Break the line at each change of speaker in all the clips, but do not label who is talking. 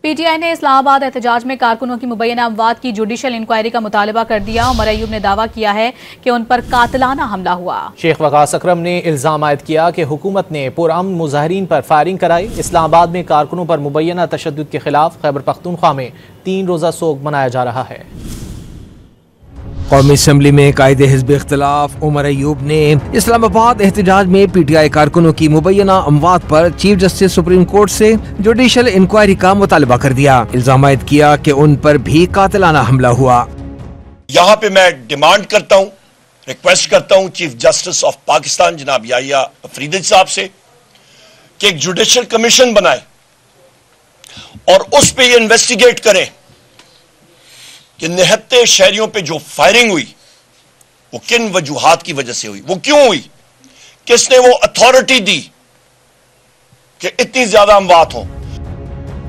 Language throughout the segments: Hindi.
पीटीआई ने इस्लामाबाद एहतजाज में कारकुनों की मुबैना अमवात की जुडिशल इंक्वायरी का मुतालबा कर दिया। उमर अयूब ने दावा किया है कि उन पर कातिलाना हमला हुआ। शेख वकास अकरम ने इल्जाम आयद किया कि हुकूमत ने पुरअमन मुजाहिरीन पर फायरिंग कराई। इस्लामाबाद में कारकुनों पर मुबैना तशद्दुद के खिलाफ खैबर पख्तूनख्वा में 3 रोज़ा सोग मनाया जा रहा है।
कौमी असम्बली में कायदे हिज़्ब इख्तिलाफ उमर अयूब ने इस्लामाबाद एहतजाज में पीटीआई कारकुनों की मुबैना अमवात पर चीफ जस्टिस सुप्रीम कोर्ट से जुडिशल इंक्वायरी का मुतालबा कर दिया। इल्जाम आयद किया कि उन पर भी कातिलाना हमला हुआ।
यहाँ पे मैं डिमांड करता हूँ, रिक्वेस्ट करता हूँ चीफ जस्टिस ऑफ पाकिस्तान जनाब याहिया अफरीदी साहब से कि एक जुडिशल कमीशन बनाए और उस पर ये इन्वेस्टिगेट करें कि निहत्ते शहरियों पे जो फायरिंग हुई वो किन वजूहात की वजह से हुई, वो क्यों हुई, किसने वो अथॉरिटी दी कि इतनी ज्यादा अमवात हो।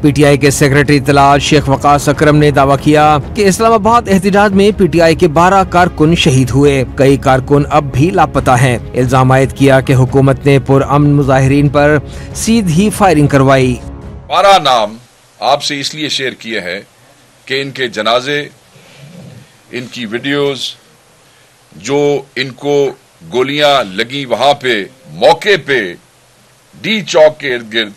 पीटीआई के सेक्रेटरी इत्तलात शेख वकास अकरम ने दावा किया कि इस्लामाबाद एहतजाज में पीटीआई के 12 कारकुन शहीद हुए, कई कारकुन अब भी लापता हैं। इल्जाम आयद किया कि हुकूमत ने पुरअमन मुजाहिरीन पर सीधी फायरिंग करवाई।
12 नाम आपसे इसलिए शेयर किए हैं कि इनके जनाजे, इनकी वीडियोस, जो इनको गोलियां लगी वहां पे मौके पे डी चौक के इर्द गिर्द,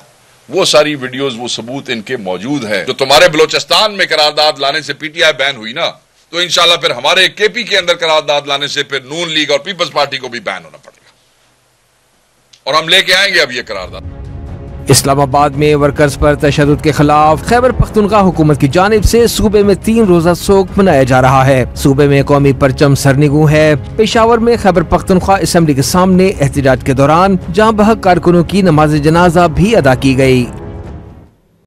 वो सारी वीडियोस, वो सबूत इनके मौजूद है। जो तुम्हारे बलोचिस्तान में करारदाद लाने से पीटीआई बैन हुई ना, तो इंशाल्लाह फिर हमारे केपी के अंदर करारदाद लाने से फिर नून लीग और पीपल्स पार्टी को भी बैन होना पड़ेगा और हम लेके आएंगे अब ये करारदाद।
इस्लामाबाद में वर्कर्स पर तशद्दुद के खिलाफ खैबर पख्तूनख्वा हुकूमत की जानिब से सूबे में 3 रोज़ा सोग मनाया जा रहा है। सूबे में कौमी परचम सरनिगू है। पेशावर में खैबर पख्तूनख्वा असम्बली के सामने एहतजाज के दौरान जहाँ बहक कारकुनों की नमाज जनाजा भी अदा की गई।